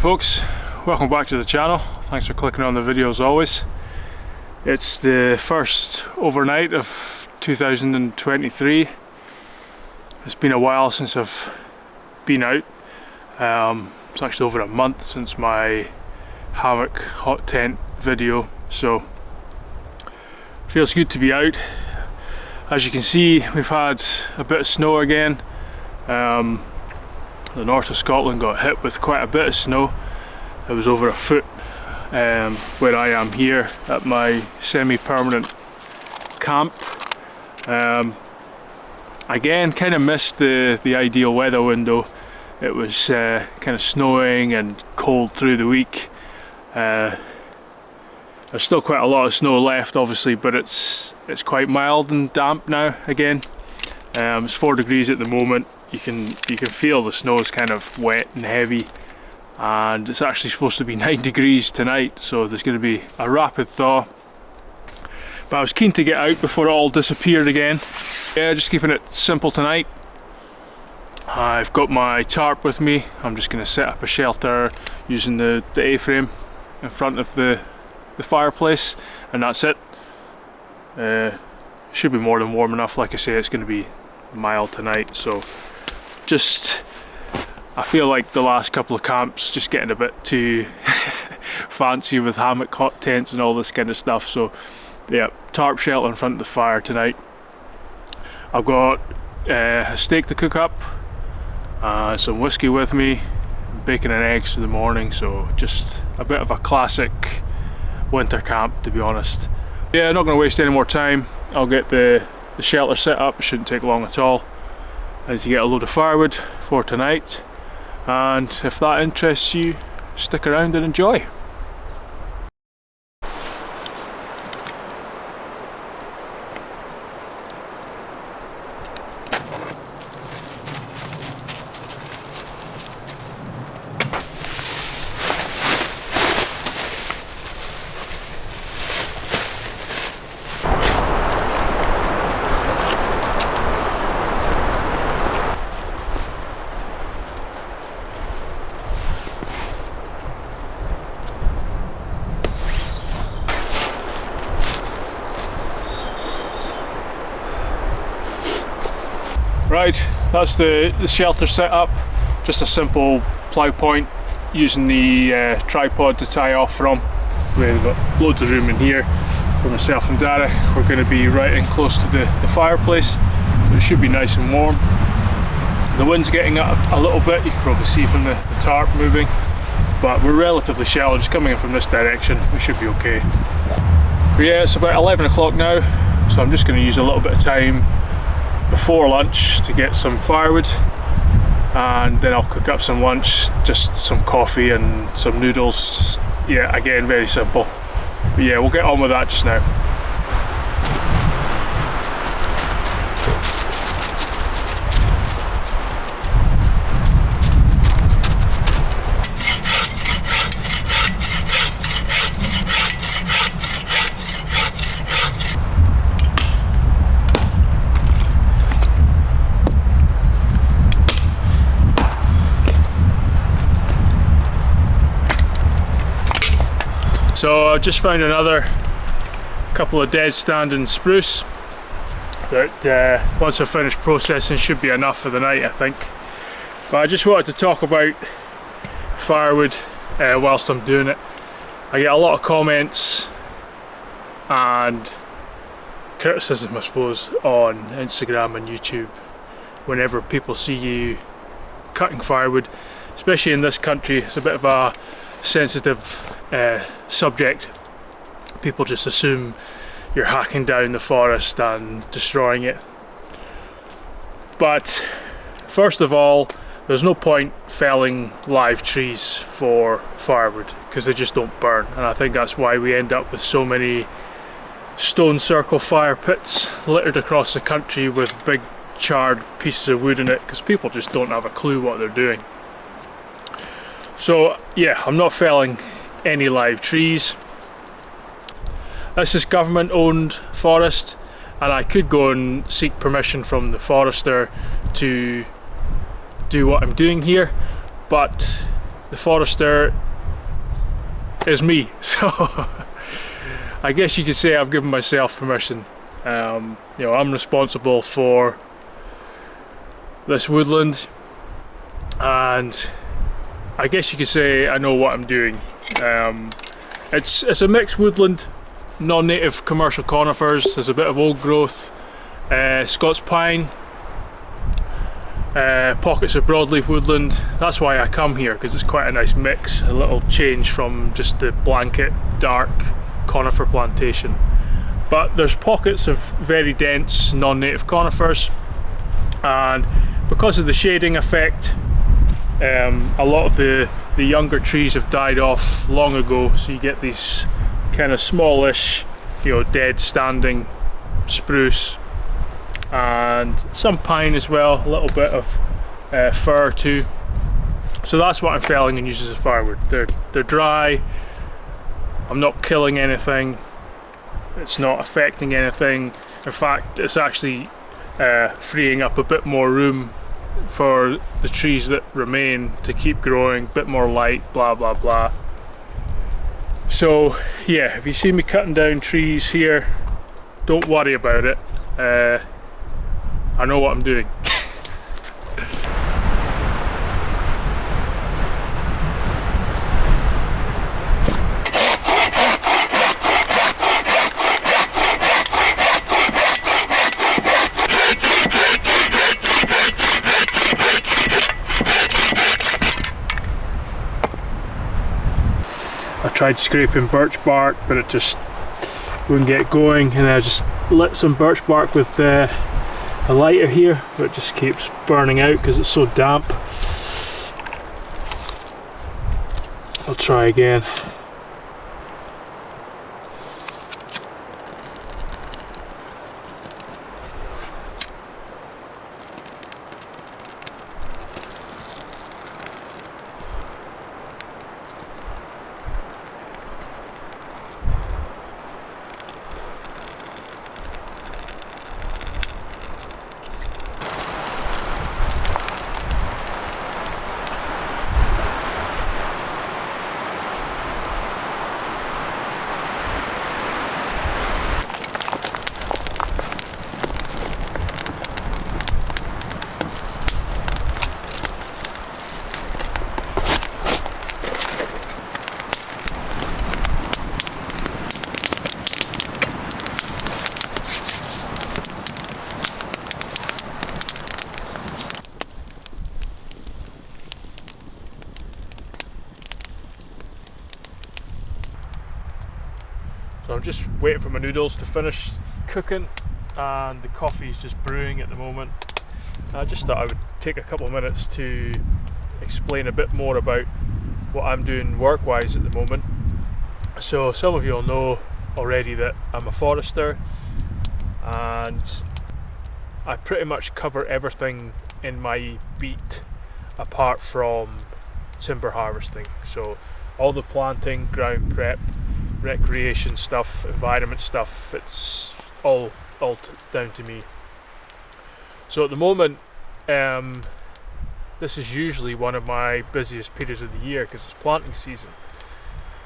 folks, welcome back to the channel. Thanks for clicking on the video as always. It's the first overnight of 2023. It's been a while since I've been out. It's actually over a month since my hammock hot tent video, so feels good to be out. As you can see, we've had a bit of snow again. The north of Scotland got hit with quite a bit of snow. It was over a foot where I am here at my semi-permanent camp. Again, kind of missed the ideal weather window. It was kind of snowing and cold through the week. There's still quite a lot of snow left obviously, but it's quite mild and damp now again. It's 4 degrees at the moment. You can feel the snow is kind of wet and heavy, and it's actually supposed to be 9 degrees tonight, so there's going to be a rapid thaw. But I was keen to get out before it all disappeared again. Yeah, just keeping it simple tonight. I've got my tarp with me. I'm just going to set up a shelter using the A-frame in front of the fireplace, and that's it. Should be more than warm enough. Like I say, it's going to be mild tonight, so I feel like the last couple of camps just getting a bit too fancy with hammock hot tents and all this kind of stuff. So yeah, tarp shelter in front of the fire tonight. I've got a steak to cook up, some whiskey with me, bacon and eggs for the morning, so just a bit of a classic winter camp, to be honest. Yeah, not going to waste any more time. I'll get the shelter set up. It shouldn't take long at all. I need to get a load of firewood for tonight, and if that interests you, stick around and enjoy. Right, that's the shelter set up. Just a simple plough point using the tripod to tie off from. We've got loads of room in here for myself and Derek. We're going to be right in close to the fireplace, so it should be nice and warm. The wind's getting up a little bit, you can probably see from the tarp moving, but we're relatively shallow, just coming in from this direction. We should be okay. But yeah, it's about 11 o'clock now, so I'm just going to use a little bit of time before lunch to get some firewood, and then I'll cook up some lunch, just some coffee and some noodles. Just, yeah, again, very simple. But yeah, we'll get on with that just now. So I just found another couple of dead standing spruce that once I've finished processing should be enough for the night, I think. But I just wanted to talk about firewood whilst I'm doing it. I get a lot of comments and criticism, I suppose, on Instagram and YouTube whenever people see you cutting firewood, especially in this country. It's a bit of a sensitive subject. People just assume you're hacking down the forest and destroying it. But first of all, there's no point felling live trees for firewood because they just don't burn, and I think that's why we end up with so many stone circle fire pits littered across the country with big charred pieces of wood in it, because people just don't have a clue what they're doing. So yeah, I'm not felling any live trees. This is government owned forest, and I could go and seek permission from the forester to do what I'm doing here, but the forester is me, so I guess you could say I've given myself permission. You know, I'm responsible for this woodland, and I guess you could say I know what I'm doing. It's a mixed woodland, non-native commercial conifers. There's a bit of old growth, Scots pine, pockets of broadleaf woodland. That's why I come here, because it's quite a nice mix, a little change from just the blanket dark conifer plantation. But there's pockets of very dense non-native conifers, and because of the shading effect, a lot of the younger trees have died off long ago, so you get these kind of smallish, you know, dead standing spruce, and some pine as well, a little bit of fir too. So that's what I'm felling and using as firewood. They're dry, I'm not killing anything, it's not affecting anything. In fact, it's actually freeing up a bit more room for the trees that remain to keep growing, a bit more light, blah blah blah. So yeah, if you see me cutting down trees here, don't worry about it. I know what I'm doing. I tried scraping birch bark, but it just wouldn't get going, and I just lit some birch bark with a lighter here, but it just keeps burning out because it's so damp. I'll try again. So I'm just waiting for my noodles to finish cooking, and the coffee's just brewing at the moment. I just thought I would take a couple of minutes to explain a bit more about what I'm doing work-wise at the moment. So some of you will know already that I'm a forester, and I pretty much cover everything in my beat apart from timber harvesting. So all the planting, ground prep, recreation stuff, environment stuff, it's all down to me. So at the moment, this is usually one of my busiest periods of the year because it's planting season.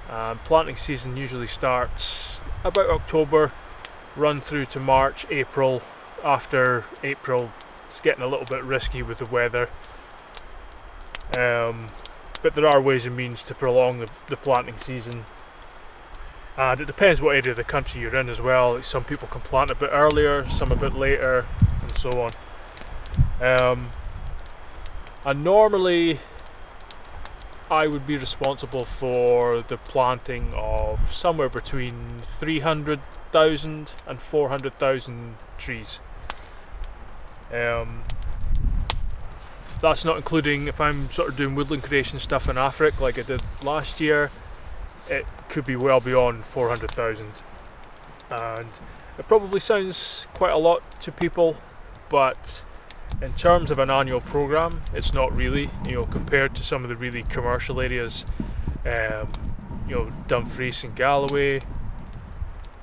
Planting season usually starts about October, run through to March, April. After April, it's getting a little bit risky with the weather. But there are ways and means to prolong the planting season. And it depends what area of the country you're in as well. Like, some people can plant a bit earlier, some a bit later, and so on. And normally I would be responsible for the planting of somewhere between 300,000 and 400,000 trees. That's not including if I'm sort of doing woodland creation stuff in Africa like I did last year. It could be well beyond 400,000, and it probably sounds quite a lot to people, but in terms of an annual program, it's not really, compared to some of the really commercial areas, Dumfries and Galloway,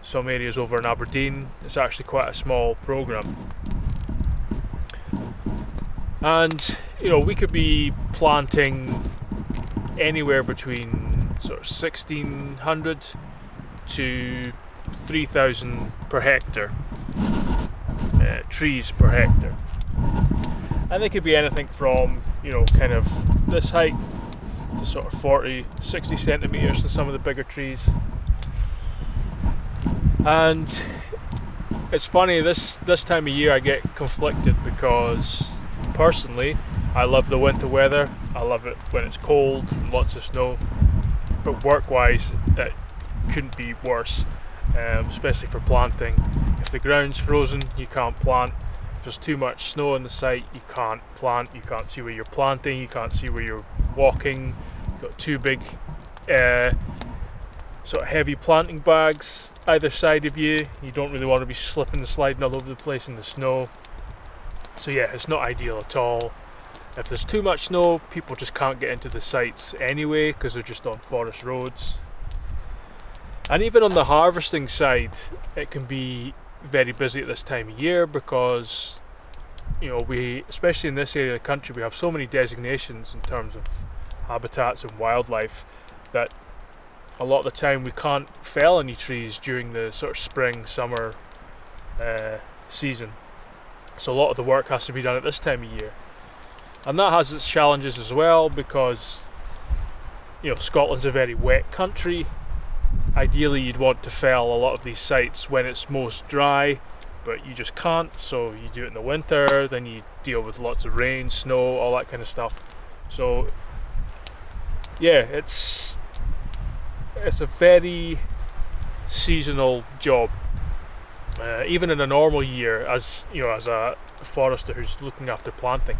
some areas over in Aberdeen. It's actually quite a small program, and we could be planting anywhere between sort of 1,600 to 3,000 per hectare trees per hectare, and they could be anything from, you know, kind of this height to sort of 40-60 centimeters in some of the bigger trees. And it's funny, this time of year I get conflicted, because personally I love the winter weather. I love it when it's cold and lots of snow, but work-wise it couldn't be worse, especially for planting. If the ground's frozen, you can't plant. If there's too much snow on the site, you can't plant. You can't see where you're planting, you can't see where you're walking. You've got two big sort of heavy planting bags either side of you. You don't really want to be slipping and sliding all over the place in the snow. So yeah, it's not ideal at all. If there's too much snow, people just can't get into the sites anyway, because they're just on forest roads. And even on the harvesting side, it can be very busy at this time of year, because, you know, we, especially in this area of the country, we have so many designations in terms of habitats and wildlife that a lot of the time we can't fell any trees during the sort of spring, summer season. So a lot of the work has to be done at this time of year. And that has its challenges as well, because, you know, Scotland's a very wet country. Ideally you'd want to fell a lot of these sites when it's most dry, but you just can't, so you do it in the winter, then you deal with lots of rain, snow, all that kind of stuff. So yeah, it's a very seasonal job. Even in a normal year, as you know, as a forester who's looking after planting,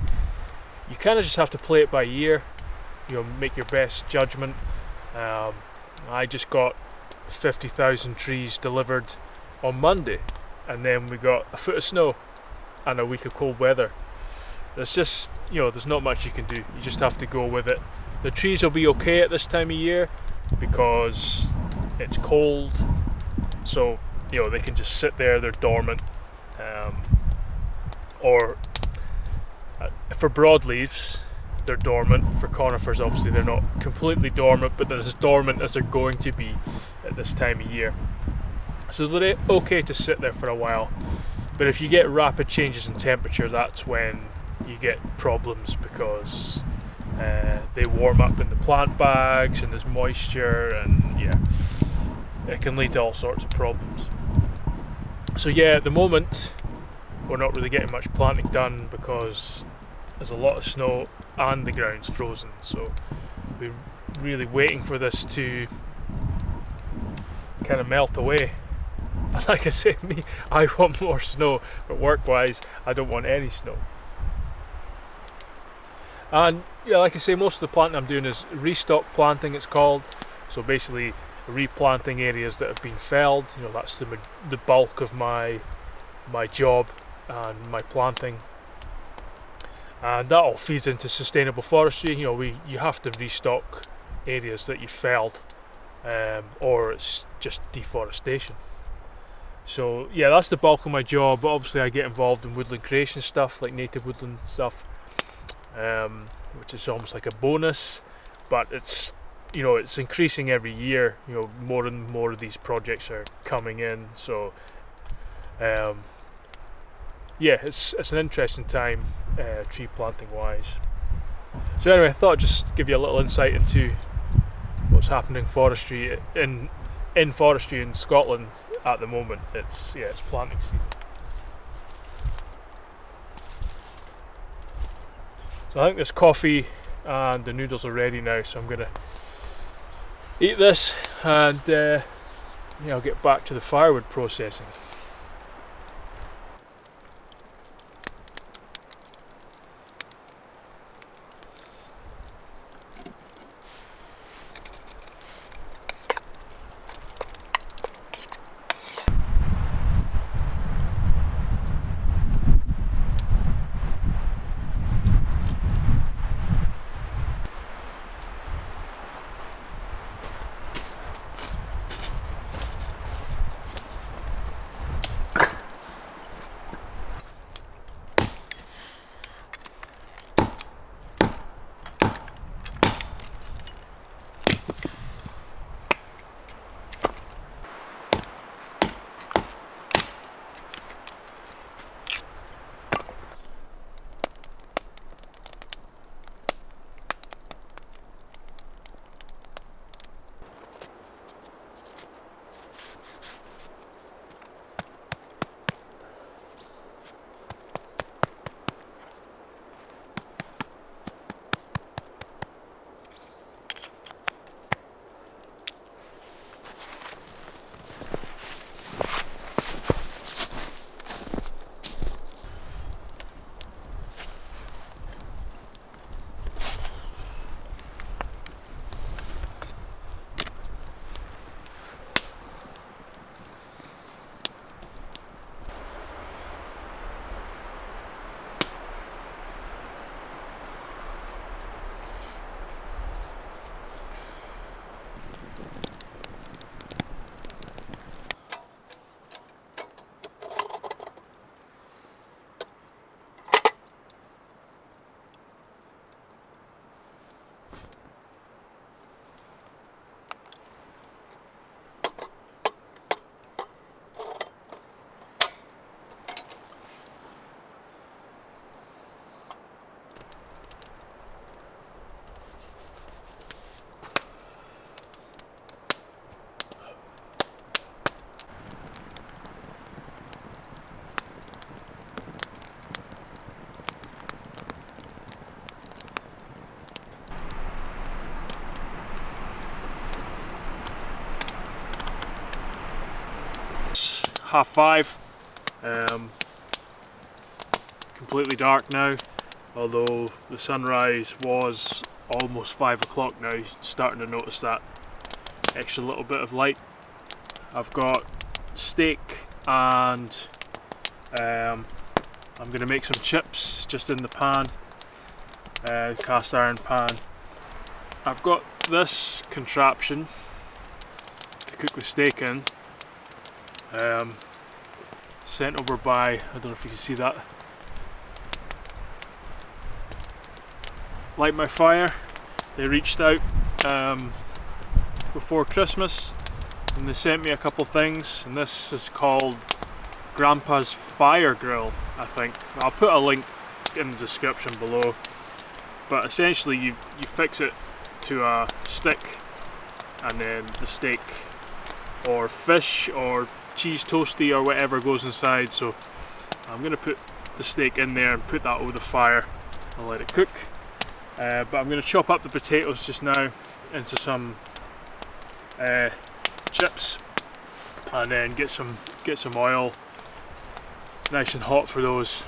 you kind of just have to play it by ear. You know, make your best judgment. I just got 50,000 trees delivered on Monday, and then we got a foot of snow and a week of cold weather. There's just, you know, there's not much you can do. You just have to go with it. The trees will be okay at this time of year because it's cold, so, you know, they can just sit there, they're dormant. Or for broadleaves, they're dormant. For conifers, obviously they're not completely dormant, but they're as dormant as they're going to be at this time of year. So they're okay to sit there for a while. But if you get rapid changes in temperature, that's when you get problems, because they warm up in the plant bags and there's moisture, and yeah, it can lead to all sorts of problems. So yeah, at the moment we're not really getting much planting done because there's a lot of snow and the ground's frozen, so we're really waiting for this to kind of melt away. And like I say, I want more snow, but work-wise I don't want any snow. And yeah, like I say, most of the planting I'm doing is restock planting, it's called. So basically replanting areas that have been felled. You know, that's the bulk of my job and my planting. And that all feeds into sustainable forestry. You know, you have to restock areas that you felled, or it's just deforestation. So yeah, that's the bulk of my job. But obviously I get involved in woodland creation stuff, like native woodland stuff, which is almost like a bonus, but it's, you know, it's increasing every year. You know, more and more of these projects are coming in, so yeah, it's an interesting time tree planting wise. So anyway, I thought I'd just give you a little insight into what's happening in forestry in Scotland at the moment. It's planting season. So I think this coffee and the noodles are ready now, so I'm gonna eat this and I'll get back to the firewood processing. 5:30. Completely dark now, although the sunrise was almost 5 o'clock now. Starting to notice that extra little bit of light. I've got steak and I'm going to make some chips just in the pan, cast iron pan. I've got this contraption to cook the steak in, sent over by, I don't know if you can see that, Light My Fire. They reached out before Christmas and they sent me a couple things, and this is called Grandpa's Fire Grill, I think. I'll put a link in the description below, but essentially you fix it to a stick and then the steak or fish or cheese toasty or whatever goes inside. So I'm going to put the steak in there and put that over the fire and let it cook. But I'm going to chop up the potatoes just now into some chips and then get some oil nice and hot for those.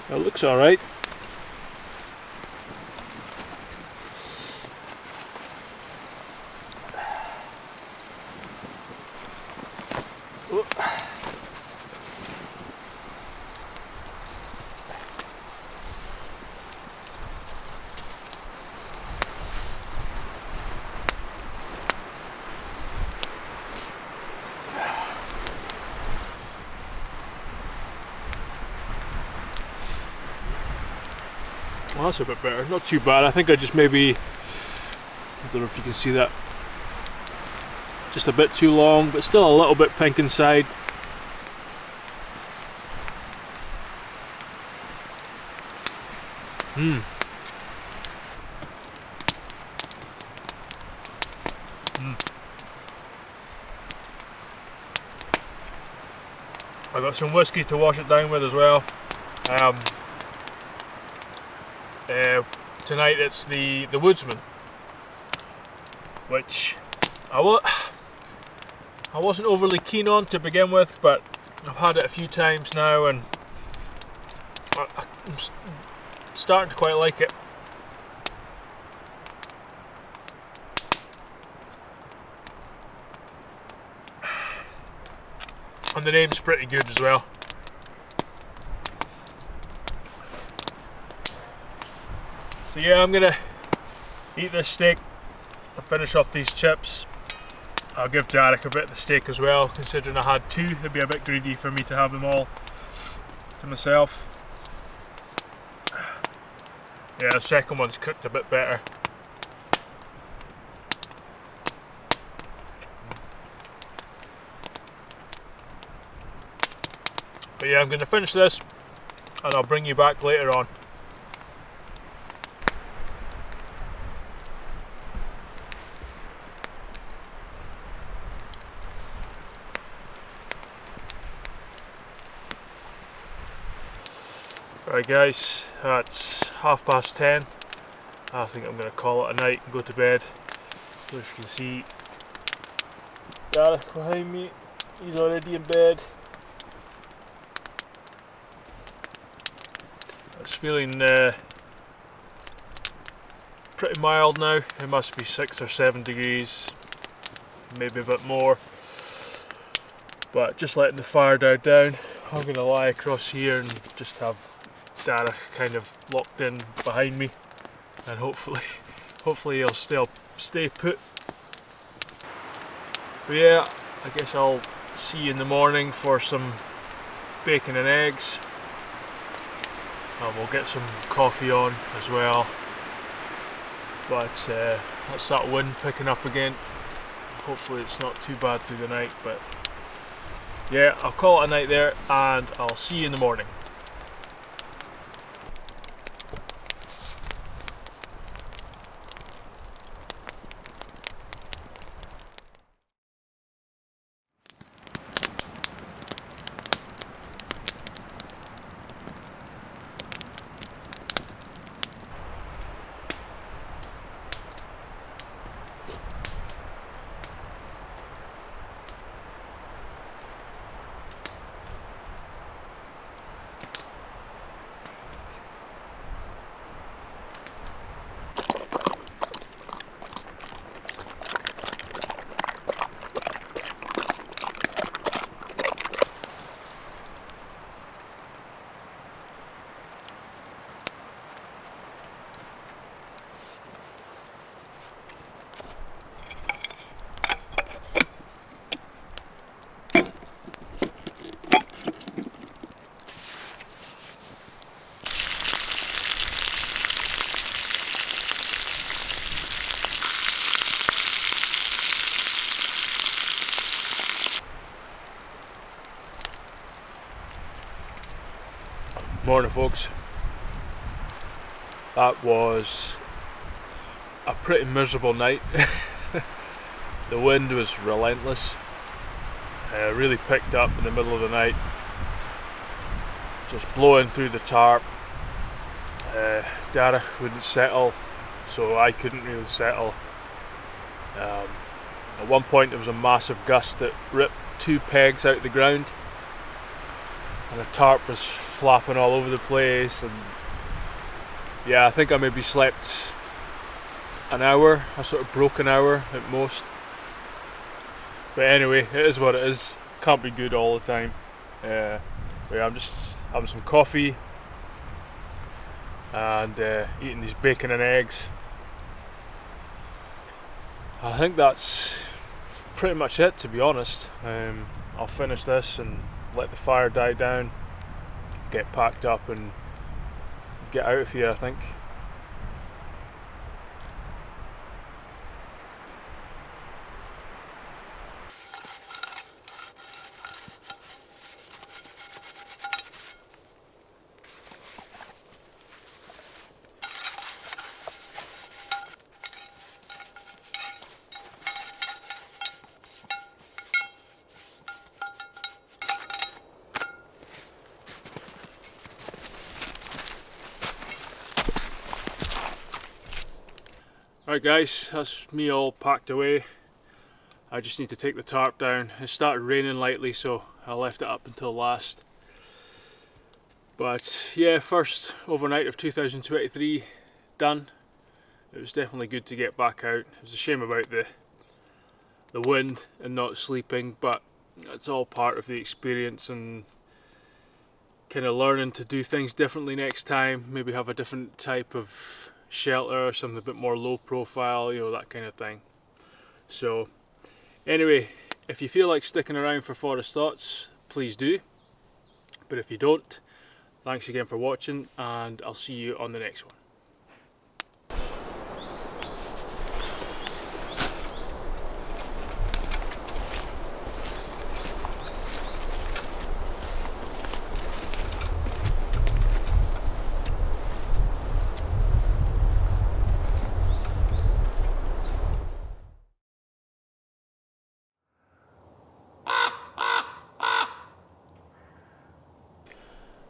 It looks alright. Well, that's a bit better, not too bad. I think I just maybe, I don't know if you can see that, just a bit too long, but still a little bit pink inside. I got some whiskey to wash it down with as well. Tonight it's the Woodsman, which I wasn't overly keen on to begin with, but I've had it a few times now and I'm starting to quite like it. And the name's pretty good as well. So yeah, I'm gonna eat this steak and finish off these chips. I'll give Derek a bit of the steak as well, considering I had two. It'd be a bit greedy for me to have them all to myself. Yeah, the second one's cooked a bit better. But yeah, I'm going to finish this and I'll bring you back later on. Right guys, that's 10:30. I think I'm going to call it a night and go to bed. So if you can see Derek behind me, he's already in bed. It's feeling pretty mild now. It must be 6 or 7 degrees, maybe a bit more. But just letting the fire die down. I'm going to lie across here and just have Derek kind of locked in behind me, and hopefully he'll still stay put. But yeah, I guess I'll see you in the morning for some bacon and eggs. And we'll get some coffee on as well. But that's that wind picking up again. Hopefully it's not too bad through the night, but yeah, I'll call it a night there and I'll see you in the morning. Morning folks. That was a pretty miserable night. The wind was relentless. Really picked up in the middle of the night. Just blowing through the tarp. Derek wouldn't settle, so I couldn't really settle. At one point there was a massive gust that ripped 2 pegs out of the ground, and the tarp was flapping all over the place. And yeah, I think I maybe slept an hour, a sort of broken hour at most. But anyway, it is what it is. Can't be good all the time. But yeah, I'm just having some coffee and eating these bacon and eggs. I think that's pretty much it, to be honest. I'll finish this and let the fire die down, get packed up and get out of here, I think. Right guys, that's me all packed away. I just need to take the tarp down. It started raining lightly, so I left it up until last. But yeah, first overnight of 2023 done. It was definitely good to get back out. It was a shame about the wind and not sleeping, but it's all part of the experience and kind of learning to do things differently next time. Maybe have a different type of shelter, something a bit more low profile, you know, that kind of thing. So anyway, if you feel like sticking around for Forest Thoughts, please do. But if you don't, thanks again for watching, and I'll see you on the next one.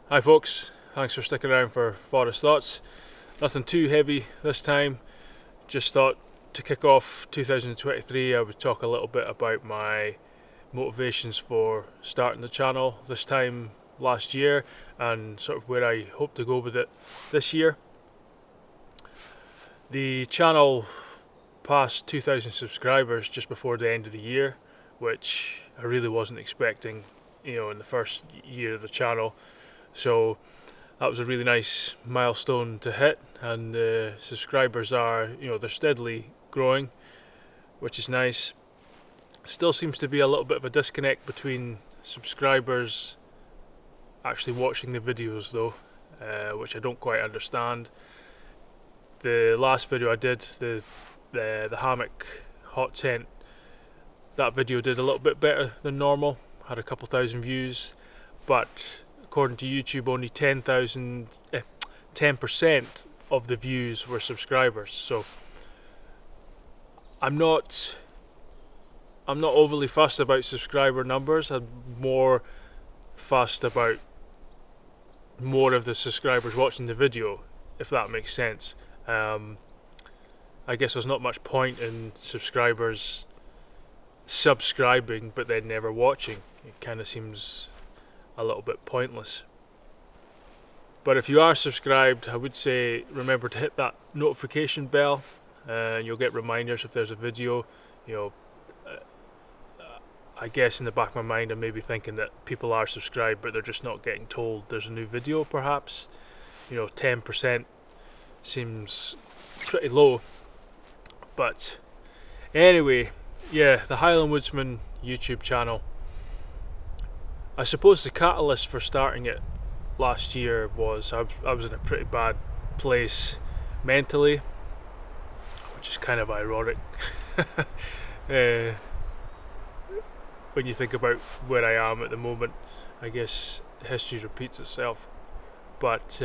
Hi folks, thanks for sticking around for Forest Thoughts. Nothing too heavy this time. Just thought to kick off 2023 I would talk a little bit about my motivations for starting the channel this time last year and sort of where I hope to go with it this year. The channel passed 2,000 subscribers just before the end of the year, which I really wasn't expecting, you know, in the first year of the channel. So that was a really nice milestone to hit, and subscribers are, you know, they're steadily growing, which is nice. Still seems to be a little bit of a disconnect between subscribers actually watching the videos though, which I don't quite understand. The last video I did, the hammock hot tent, that video did a little bit better than normal, had a couple thousand views, but according to YouTube, only 10% of the views were subscribers. So I'm not overly fussed about subscriber numbers. I'm more fussed about more of the subscribers watching the video, if that makes sense. I guess there's not much point in subscribers subscribing but then never watching. It kind of seems a little bit pointless. But if you are subscribed, I would say remember to hit that notification bell, and you'll get reminders if there's a video. You know, I guess in the back of my mind I'm maybe thinking that people are subscribed but they're just not getting told there's a new video perhaps. You know, 10% seems pretty low. But anyway, yeah, the Highland Woodsman YouTube channel. I suppose the catalyst for starting it last year was I was in a pretty bad place mentally, which is kind of ironic when you think about where I am at the moment. I guess history repeats itself. But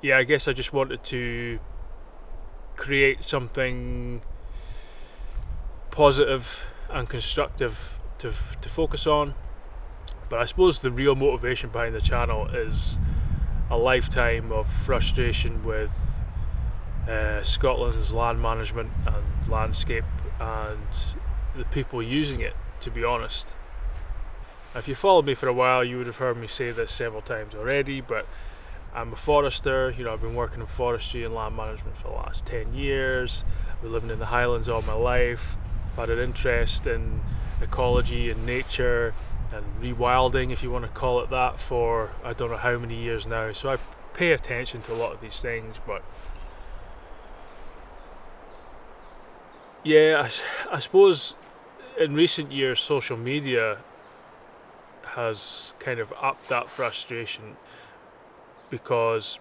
yeah, I guess I just wanted to create something positive and constructive to focus on. But I suppose the real motivation behind the channel is a lifetime of frustration with Scotland's land management and landscape and the people using it, to be honest. If you followed me for a while, you would have heard me say this several times already, but I'm a forester. I've been working in forestry and land management for the last 10 years. I've been living in the Highlands all my life. I've had an interest in ecology and nature and rewilding, if you want to call it that, for I don't know how many years now. So I pay attention to a lot of these things, but yeah, I suppose in recent years social media has kind of upped that frustration, because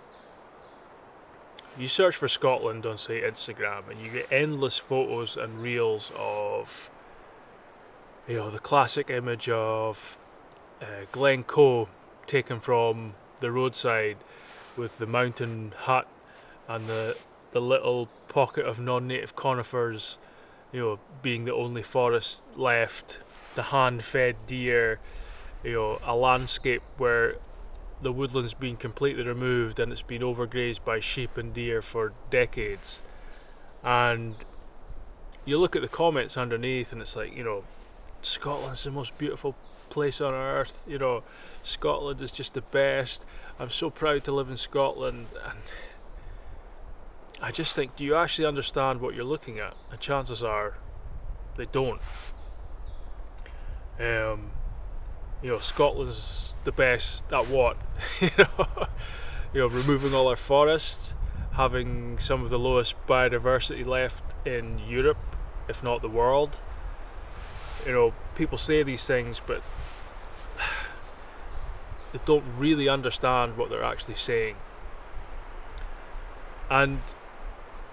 you search for Scotland on, say, Instagram, and you get endless photos and reels of, the classic image of Glencoe taken from the roadside with the mountain hut and the little pocket of non-native conifers, being the only forest left, the hand-fed deer, a landscape where the woodland's been completely removed and it's been overgrazed by sheep and deer for decades. And you look at the comments underneath and it's like, Scotland's the most beautiful place on earth, Scotland is just the best, I'm so proud to live in Scotland. And I just think, do you actually understand what you're looking at? And chances are they don't. Scotland's the best at what? Removing all our forests, having some of the lowest biodiversity left in Europe, if not the world. People say these things, but they don't really understand what they're actually saying. And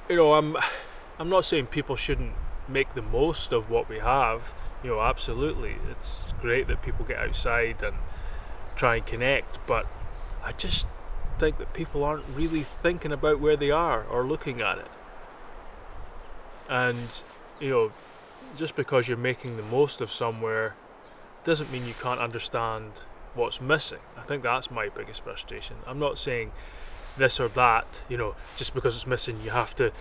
I'm not saying people shouldn't make the most of what we have. Absolutely, it's great that people get outside and try and connect, but I just think that people aren't really thinking about where they are or looking at it. And just because you're making the most of somewhere doesn't mean you can't understand what's missing. I think that's my biggest frustration. I'm not saying this or that, just because it's missing you have to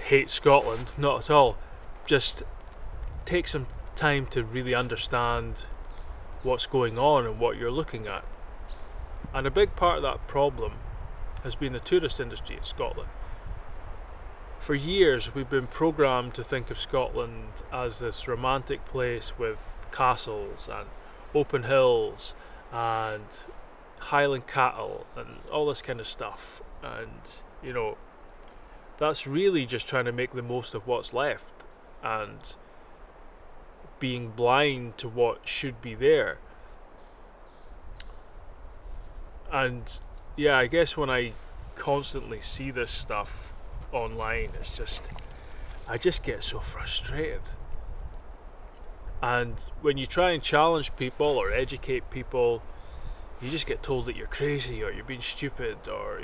hate Scotland. Not at all. Just take some time to really understand what's going on and what you're looking at. And a big part of that problem has been the tourist industry in Scotland. For years we've been programmed to think of Scotland as this romantic place with castles and open hills and Highland cattle and all this kind of stuff, and that's really just trying to make the most of what's left and being blind to what should be there. And yeah, I guess when I constantly see this stuff online, I just get so frustrated. And when you try and challenge people or educate people, you just get told that you're crazy or you're being stupid, or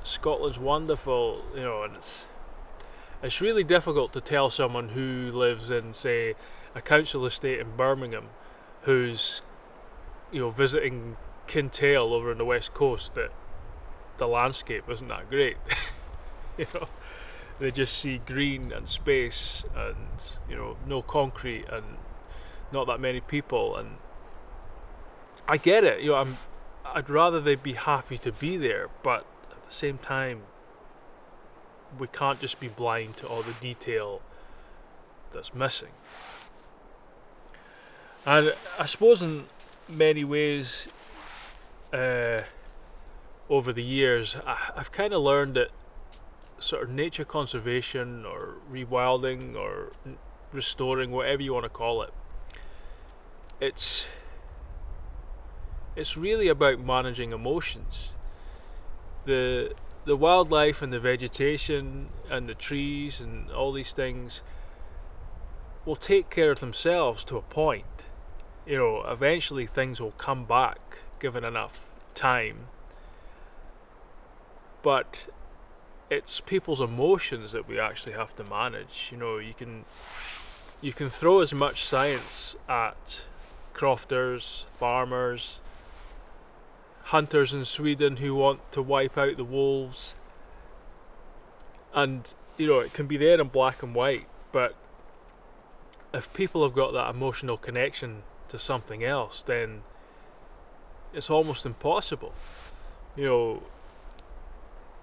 Scotland's wonderful, and it's really difficult to tell someone who lives in, say, a council estate in Birmingham, who's visiting Kintail over on the west coast, that the landscape isn't that great. They just see green and space and no concrete and not that many people. And I get it, I'd rather they be happy to be there, but at the same time we can't just be blind to all the detail that's missing. And I suppose in many ways over the years I've kind of learned that sort of nature conservation or rewilding or restoring, whatever you want to call it, it's really about managing emotions. The wildlife and the vegetation and the trees and all these things will take care of themselves to a point. you know, eventually things will come back given enough time. But it's people's emotions that we actually have to manage. You know, you can throw as much science at crofters, farmers, hunters in Sweden who want to wipe out the wolves, and you know, it can be there in black and white, but if people have got that emotional connection to something else, then it's almost impossible. You know,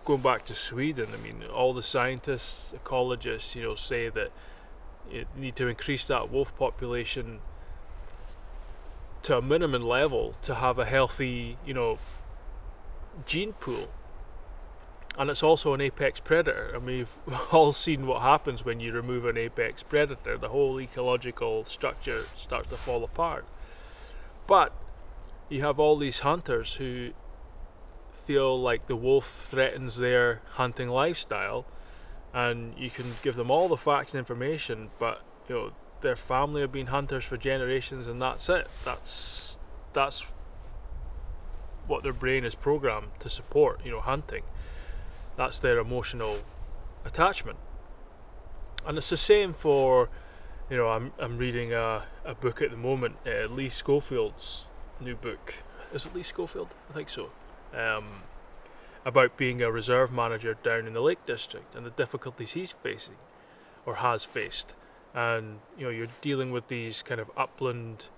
going back to Sweden, I mean, all the scientists, ecologists, you know, say that you need to increase that wolf population to a minimum level to have a healthy, you know, gene pool. And it's also an apex predator. I mean, we've all seen what happens when you remove an apex predator. The whole ecological structure starts to fall apart. But you have all these hunters who feel like the wolf threatens their hunting lifestyle, and you can give them all the facts and information, but you know, their family have been hunters for generations, and that's it. That's what their brain is programmed to support, you know, hunting. That's their emotional attachment. And it's the same for, you know, I'm reading a book at the moment, Lee Schofield's new book. Is it Lee Schofield? I think so. About being a reserve manager down in the Lake District and the difficulties he's facing or has faced. And you know, you're dealing with these kind of upland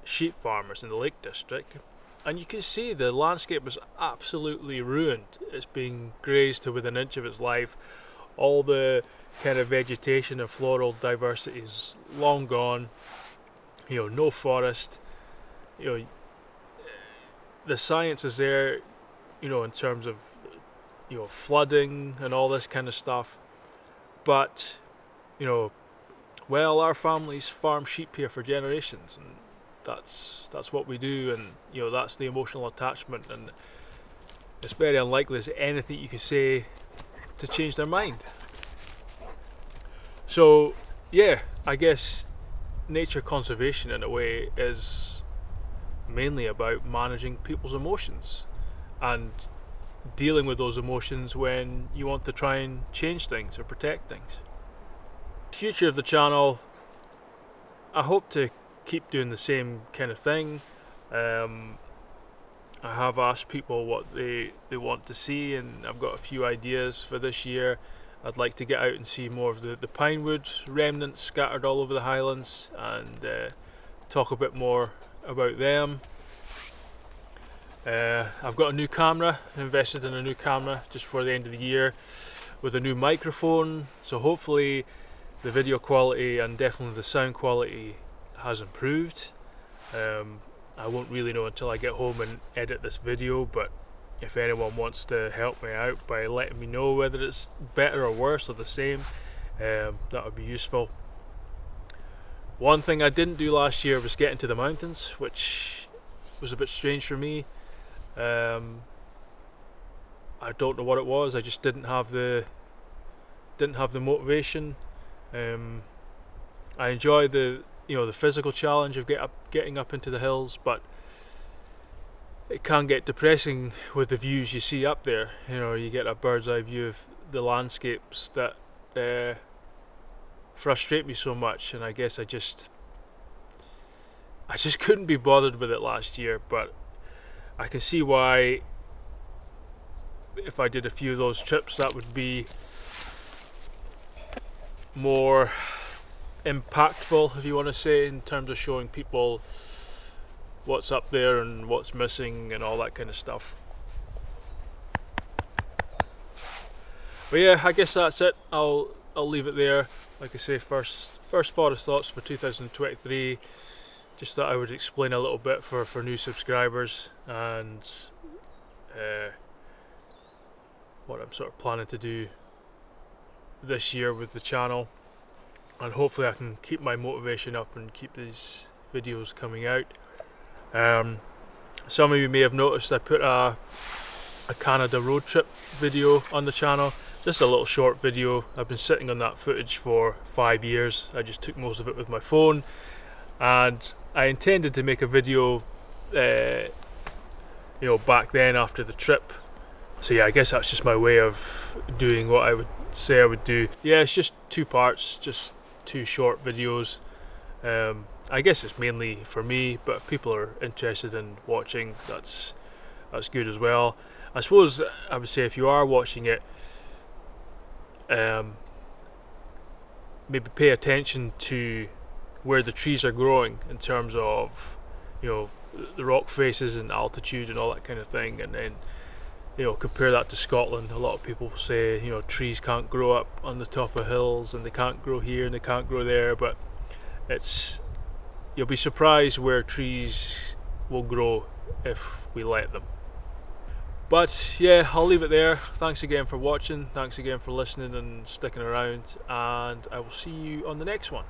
sheep farmers in the Lake District, and you can see the landscape is absolutely ruined. It's being grazed to within an inch of its life. All the kind of vegetation and floral diversity is long gone. You know, no forest. You know, the science is there, you know, in terms of, you know, flooding and all this kind of stuff. But, you know, well, our families farm sheep here for generations, and that's what we do, and you know, that's the emotional attachment, and it's very unlikely there's anything you can say to change their mind. So yeah, I guess nature conservation in a way is mainly about managing people's emotions and dealing with those emotions when you want to try and change things or protect things. Future of the channel, I hope to keep doing the same kind of thing. I have asked people what they want to see, and I've got a few ideas for this year. I'd like to get out and see more of the pinewood remnants scattered all over the Highlands, and talk a bit more about them. I've got a new camera, invested in a new camera just before the end of the year with a new microphone, so hopefully the video quality and definitely the sound quality has improved. I won't really know until I get home and edit this video, but if anyone wants to help me out by letting me know whether it's better or worse or the same, that would be useful. One thing I didn't do last year was get into the mountains, which was a bit strange for me. I don't know what it was. I just didn't have the motivation. I enjoy the physical challenge of getting up into the hills, but it can get depressing with the views you see up there. You know, you get a bird's eye view of the landscapes that frustrate me so much, and I guess I just couldn't be bothered with it last year. But I can see why, if I did a few of those trips, that would be more impactful, if you want to say, in terms of showing people what's up there and what's missing and all that kind of stuff. But yeah, I guess that's it. I'll leave it there. Like I say, first forest thoughts for 2023. Just thought I would explain a little bit for new subscribers, and what I'm sort of planning to do this year with the channel, and hopefully I can keep my motivation up and keep these videos coming out. Some of you may have noticed I put a Canada road trip video on the channel, just a little short video. I've been sitting on that footage for 5 years. I just took most of it with my phone, and I intended to make a video you know, back then after the trip. So yeah, I guess that's just my way of doing what I would say I would do. Yeah, it's just 2 parts, just 2 short videos. I guess it's mainly for me, but if people are interested in watching, that's good as well. I suppose I would say if you are watching it, maybe pay attention to where the trees are growing in terms of, you know, the rock faces and altitude and all that kind of thing, and then, you know, compare that to Scotland. A lot of people say, you know, trees can't grow up on the top of hills, and they can't grow here and they can't grow there, but you'll be surprised where trees will grow if we let them. But yeah, I'll leave it there. Thanks again for watching, thanks again for listening and sticking around, and I will see you on the next one.